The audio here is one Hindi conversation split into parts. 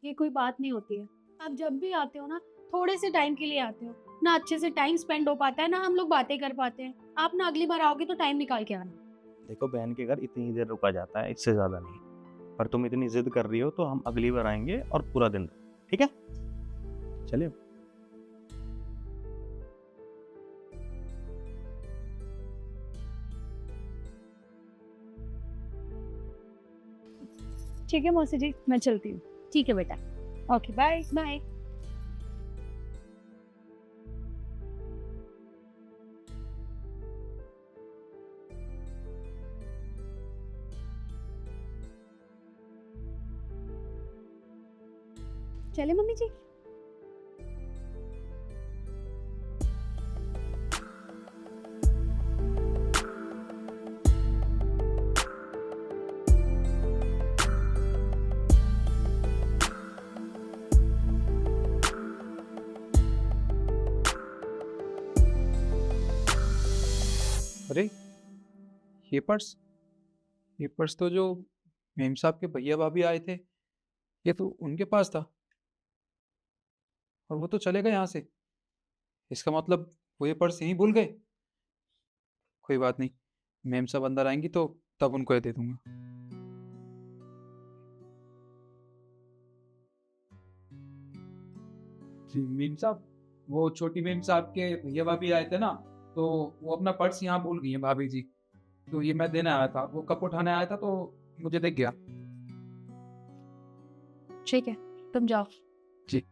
ये कोई बात नहीं होती है। आप जब भी आते हो ना, थोड़े से टाइम के लिए आते हो ना, अच्छे से टाइम स्पेंड हो पाता है ना, हम लोग बातें कर पाते हैं। आप ना अगली बार आओगे तो टाइम निकाल के आना। देखो बहन के घर इतनी ही देर रुका जाता है, इससे ज़्यादा नहीं। पर तुम इतनी ज़िद कर रही हो तो हम अगली बार आएँगे और पूरा दिन, ठीक है? चलिए। ठीक है मौसी जी, मैं चलती हूँ। ठीक है बेटा। Okay, bye bye. चले मम्मी जी। अरे ये पर्स ये पर्स तो जो मेम साहब के भैया भाभी आए थे, ये तो उनके पास था और वो तो चले गए यहाँ से। इसका मतलब वो ये पर्स यहीं भूल गए। कोई बात नहीं, मेम साहब अंदर आएंगी तो तब उनको ये दे दूंगा। जी मेम साहब, वो छोटी मेम साहब के भैया भाभी आए थे ना, तो वो अपना पर्स यहाँ भूल गई है भाभी जी। तो ये मैं देने आया था, वो कप उठाने आया था तो मुझे दिख गया। ठीक है, तुम जाओ। जी।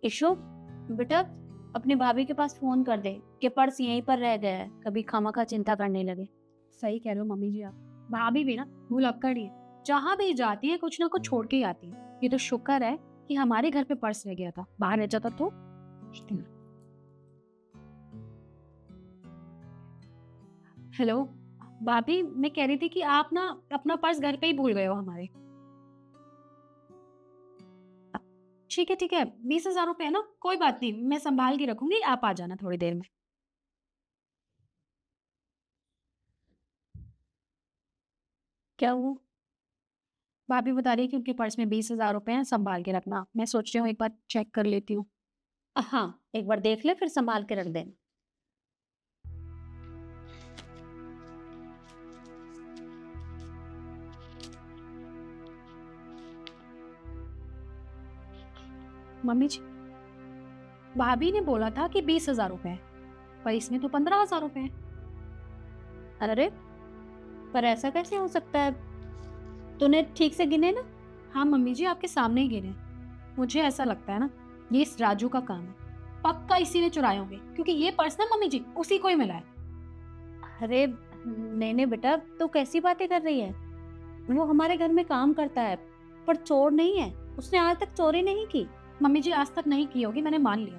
ईशु बेटा, अपनी भाभी के पास फोन कर दे कि पर्स यहीं पर रह गया है, कभी खामखा चिंता करने लगे। सही कह रहे हो मम्मी जी आप। भाभी भी ना भुलक्कड़ ही है, जहाँ भी जाती है कुछ ना कुछ छोड़ के ही आती है। ये तो शुक्र है कि हमारे घर पे पर्स रह गया था, बाहर रह जाता तो। हेलो भाभी, मैं कह रही थी कि आप ना अपना पर्स घर पे ही भूल गए हो हमारे। ठीक है, 20,000 रुपए है ना, कोई बात नहीं, मैं संभाल के रखूंगी, आप आ जाना थोड़ी देर में। क्या हुआ? भाभी बता रही है कि उनके पर्स में 20,000 रुपए हैं, संभाल के रखना। मैं सोच रही हूँ एक बार चेक कर लेती हूँ। हाँ, एक बार देख ले फिर संभाल के रख देना। मम्मी जी, भाभी ने बोला था कि 20,000 रुपए है, पर इसमें तो 15,000 रुपए है। अरे पर ऐसा कैसे हो सकता है? तूने ठीक से गिने ना? हाँ मम्मी जी, आपके सामने ही गिरे। मुझे ऐसा लगता है ना, ये इस राजू का काम है। पक्का इसी ने चुराए होंगे, क्योंकि ये पर्स ना मम्मी जी उसी को ही मिला है। अरे नहीं बेटा, तू कैसी बातें कर रही है? वो हमारे घर में काम करता है, पर चोर नहीं है। उसने आज तक चोरी नहीं की। मम्मी जी आज तक नहीं की होगी, मैंने मान लिया,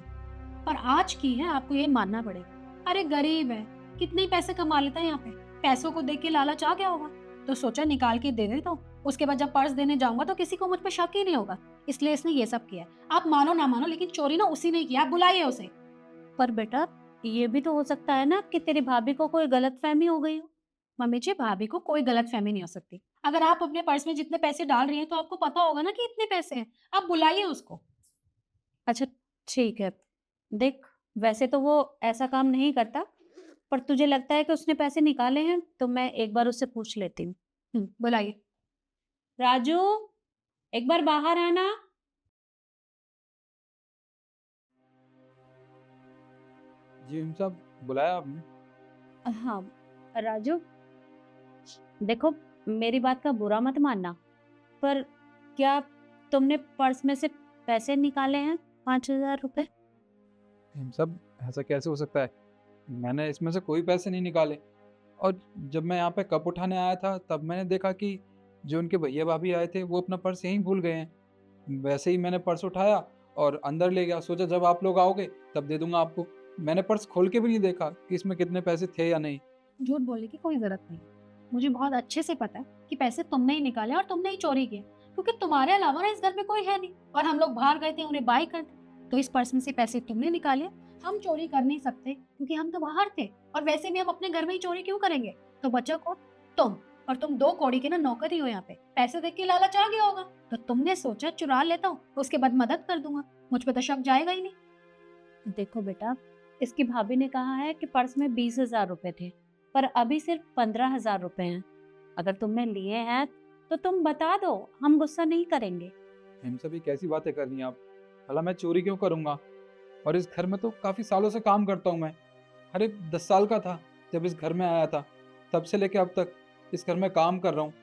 पर आज की है, आपको ये मानना पड़ेगा। अरे गरीब है, कितने ही पैसे कमा लेता है यहाँ पे। पैसों को देख के लालच आ गया होगा, तो सोचा निकाल के दे देता हूँ। उसके बाद जब पर्स देने जाऊंगा तो किसी को मुझ पे शक ही नहीं होगा, इसलिए इसने ये सब किया है। आप मानो ना मानो, लेकिन चोरी ना उसी ने किया। आप बुलाइए उसे। पर बेटा, ये भी तो हो सकता है ना कि तेरी भाभी को कोई गलतफहमी हो गई हो। मम्मी जी भाभी को कोई गलत फहमी नहीं हो सकती। अगर आप अपने पर्स में जितने पैसे डाल रही हैं तो आपको पता होगा ना कि इतने पैसे हैं। आप बुलाइए उसको। अच्छा ठीक है, देख वैसे तो वो ऐसा काम नहीं करता, पर तुझे लगता है कि उसने पैसे निकाले हैं तो मैं एक बार उससे पूछ लेती हूँ। बुलाइए। राजू, एक बार बाहर आना। जी मेम साहब, बुलाया आपने? हाँ राजू, देखो मेरी बात का बुरा मत मानना, पर क्या तुमने पर्स में से पैसे निकाले हैं 5,000 रुपए? मेम साहब, ऐसा कैसे हो सकता है? मैंने इसमें से कोई पैसे नहीं निकाले। और जब मैं यहाँ पे कप उठाने आया था तब मैंने देखा कि जो उनके भैया भाभी आए थे वो अपना पर्स यहीं भूल गए हैं। वैसे ही मैंने पर्स उठाया और अंदर ले गया, सोचा जब आप लोग आओगे तब दे दूंगा आपको। मैंने पर्स खोल के भी नहीं देखा कि इसमें कितने पैसे थे या नहीं। झूठ बोलने की कोई जरूरत नहीं। मुझे बहुत अच्छे से पता है कि पैसे तुमने ही निकाले और तुमने ही चोरी किए, क्योंकि तुम्हारे अलावा ना इस घर में कोई है नहीं, और हम लोग बाहर गए थे उन्हें बाय करते। तो इस पर्स में से पैसे तुमने निकाले। हम चोरी कर नहीं सकते क्योंकि हम तो बाहर थे, और वैसे भी हम अपने घर में ही चोरी क्यों करेंगे। तो बचा कौन? तुम। और तुम 2 कौड़ी के ना नौकर ही हो यहाँ पे। पैसे देख के लालच आ गया होगा, तो तुमने सोचा चुरा लेता हूँ, उसके बाद मदद कर दूंगा, मुझ पे तो शक जाएगा ही नहीं। देखो बेटा, इसकी भाभी ने कहा है कि पर्स में 20,000 रुपए थे, पर अभी सिर्फ 15,000 रुपए हैं। अगर तुमने लिए हैं तो तुम बता दो, हम गुस्सा नहीं करेंगे। हम सभी कैसी बातें कर रही हैं आप? भला मैं चोरी क्यों करूंगा? और इस घर में तो काफ़ी सालों से काम करता हूँ मैं। अरे 10 साल का था जब इस घर में आया था, तब से लेके अब तक इस घर में काम कर रहा हूँ।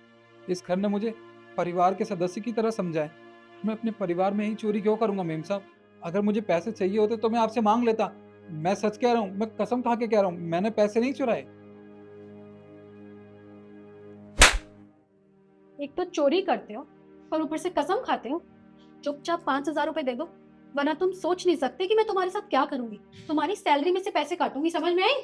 इस घर ने मुझे परिवार के सदस्य की तरह समझा है। मैं अपने परिवार में ही चोरी क्यों करूँगा मेम साहब? अगर मुझे पैसे चाहिए होते तो मैं आपसे मांग लेता। मैं सच कह रहा हूँ, मैं कसम खा के कह रहा हूँ, मैंने पैसे नहीं चुराए। एक तो चोरी करते हो और ऊपर से कसम खाते हो। चुपचाप 5,000 रुपए दे दो, वरना तुम सोच नहीं सकते कि मैं तुम्हारे साथ क्या करूंगी। तुम्हारी सैलरी में से पैसे काटूंगी, समझ में आई?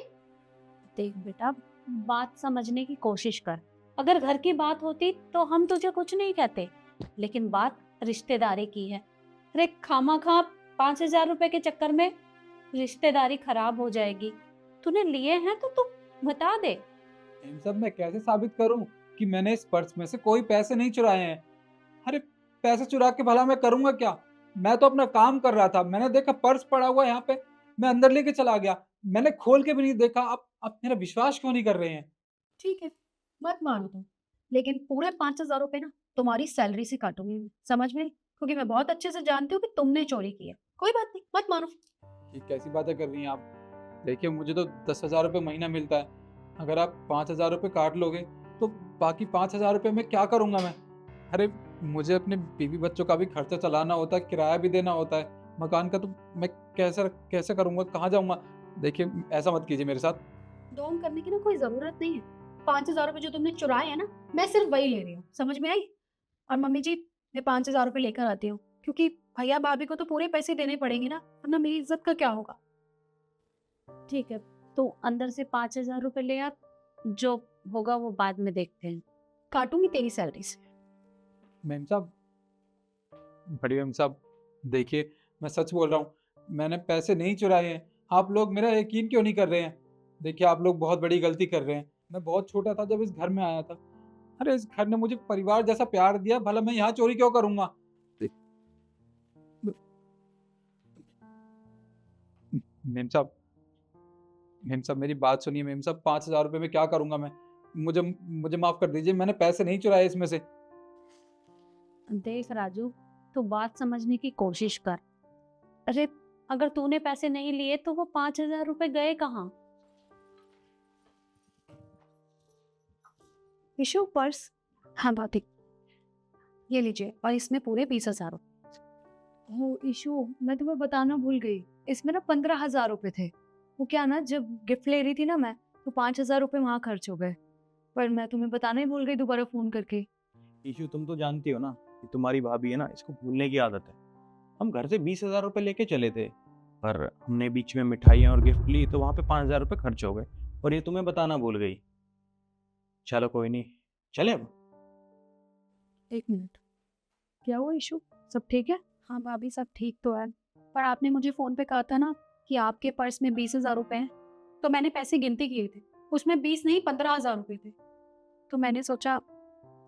देख बेटा, बात समझने की कोशिश कर। अगर घर की बात होती तो हम तुझे कुछ नहीं कहते, लेकिन बात रिश्तेदारी की है। अरे खामा 5,000 रुपए के चक्कर में रिश्तेदारी खराब हो जाएगी। तूने लिए हैं तो तू बता दे। मेम साहब, मैं कैसे साबित करूं कि मैंने इस पर्स में से कोई पैसे नहीं चुराए हैं? अरे पैसे चुरा के भला मैं करूंगा क्या? मैं तो अपना काम कर रहा था, मैंने देखा पर्स पड़ा हुआ है यहाँ पे, मैं अंदर लेके चला गया। मैंने खोल के भी नहीं देखा। आप मेरा विश्वास क्यों नहीं कर रहे हैं? ठीक है, मत मानो तुम, लेकिन पूरे 5,000 रुपए ना तुम्हारी सैलरी से काटूंगी मैं, समझ में आई? क्योंकि मैं बहुत अच्छे से जानती हूँ कि तुमने चोरी की है। कोई बात नहीं, मत मानो। ये कैसी बातें कर रही हैं आप? देखिए, मुझे तो 10,000 रुपये महीना मिलता है। अगर आप 5,000 रुपये काट लोगे तो बाकी 5,000 रुपये में क्या करूँगा मैं? अरे मुझे अपने बीवी बच्चों का भी खर्चा चलाना होता है, किराया भी देना होता है, मकान का तो मैं कैसे कैसे करूँगा, कहाँ जाऊँगा? देखिए, ऐसा मत कीजिए मेरे साथ। ढोंग करने की ना कोई जरूरत नहीं है। 5,000 रुपए जो तुमने चुराए हैं ना, मैं सिर्फ वही ले रही हूँ, समझ में आई? और मम्मी जी, मैं 5,000 रुपए लेकर आती हूँ, क्योंकि भैया भाभी को तो पूरे पैसे देने पड़ेंगे ना, वरना मेरी इज्जत का क्या होगा। ठीक है, तो अंदर से 5,000 रुपए ले आ, जो होगा वो बाद में देखते हैं। काटूंगी तेरी सैलरी से। मेम साहब, बड़ी मेम साहब, देखिए, मैं सच बोल रहा हूँ, मैंने पैसे नहीं चुराए हैं। आप लोग मेरा यकीन क्यों नहीं कर रहे हैं? देखिए, आप लोग बहुत बड़ी गलती कर रहे हैं। मैं बहुत छोटा था जब इस घर में आया था। अरे इस घर ने मुझे परिवार जैसा प्यार दिया, भला मैं यहाँ चोरी क्यों करूँगा? मेम साहब, मेम साहब, मेरी बात सुनिए मेम साहब। 5,000 रुपये में क्या करूँगा मैं? मुझे मुझे माफ़ कर दीजिए, मैंने पैसे नहीं चुराए इसमें से। देख राजू, तू बात समझने की कोशिश कर। अरे अगर तूने पैसे नहीं लिए तो वो 5,000 रुपए गए कहाँ? इशू पर्स, हाँ भाभी, ये लीजिए, और इसमें पूरे 20,000 रुपए। हो इशू, मैं तुम्हें बताना भूल गई, इसमें ना 15,000 रुपए थे। वो क्या ना, जब गिफ्ट ले रही थी ना मैं, तो 5,000 रुपए वहाँ खर्च हो गए, पर मैं तुम्हें बताना ही भूल गई दोबारा फोन करके। इशू, तुम तो जानती हो ना कि तुम्हारी भाभी है ना, इसको भूलने की आदत है। हम घर से 20,000 रुपये लेके चले थे, पर हमने बीच में मिठाइयाँ और गिफ्ट ली तो वहाँ पे 5,000 रुपये खर्च हो गए, और ये तुम्हें बताना भूल गई। चलो कोई नहीं, चले अब। एक मिनट, क्या हुआ इशू, सब ठीक है? हाँ भाभी, सब ठीक तो है, पर आपने मुझे फोन पे कहा था ना कि आपके पर्स में 20,000 रुपए हैं, तो मैंने पैसे गिनती किए थे, उसमें 20 नहीं 15,000 रुपए थे। तो मैंने सोचा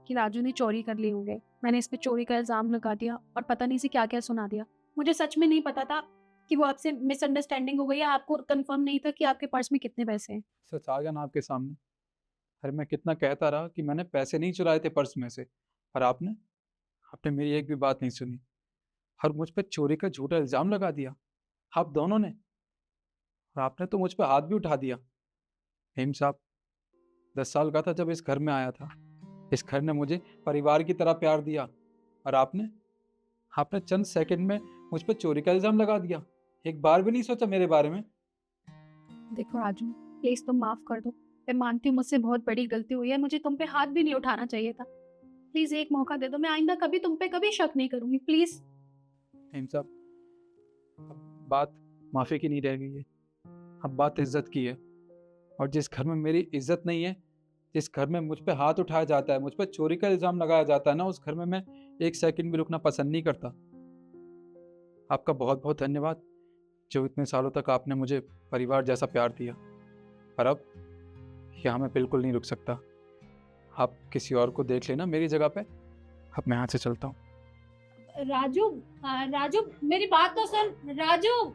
कि राजू ने चोरी कर ली होंगे, मैंने इस पे चोरी का इल्जाम लगा दिया और पता नहीं से क्या क्या सुना दिया। मुझे सच में नहीं पता था कि वो आपसे मिसअंडरस्टैंडिंग हो गई है, आपको कंफर्म नहीं था कि आपके पर्स में कितने पैसे हैं। सच आ गया ना आपके सामने। अरे मैं कितना कहता रहा कि मैंने पैसे नहीं चुराए थे पर्स में से, और आपने आपने मेरी एक भी बात नहीं सुनी और मुझ पर चोरी का झूठा इल्ज़ाम लगा दिया, आप दोनों ने। और आपने तो मुझ पर हाथ भी उठा दिया। हेम साहब, 10 साल का था जब इस घर में आया था। इस घर ने मुझे परिवार की तरह प्यार दिया, और आपने आपने चंद सेकंड में मुझ पर चोरी का इल्ज़ाम लगा दिया। एक बार भी नहीं सोचा मेरे बारे में। देखो राजू, प्लीज तुम माफ कर दो, मैं मानती हूँ मुझसे बहुत बड़ी गलती हुई है, मुझे तुम पे हाथ भी नहीं उठाना चाहिए था। प्लीज एक मौका दे दो, मैं आइंदा कभी तुम पे कभी शक नहीं करूंगी, प्लीज। हेम साहब, अब बात माफ़ी की नहीं रह गई है, अब बात इज्जत की है। और जिस घर में मेरी इज्जत नहीं है, जिस घर में मुझ पे हाथ उठाया जाता है, मुझ पे चोरी का इल्ज़ाम लगाया जाता है ना, उस घर में मैं एक सेकंड भी रुकना पसंद नहीं करता। आपका बहुत बहुत धन्यवाद, जो इतने सालों तक आपने मुझे परिवार जैसा प्यार दिया। पर अब यहाँ मैं बिल्कुल नहीं रुक सकता। आप किसी और को देख लेना मेरी जगह पे। अब मैं यहाँ से चलता हूँ। राजू, राजू मेरी बात तो सुन राजू।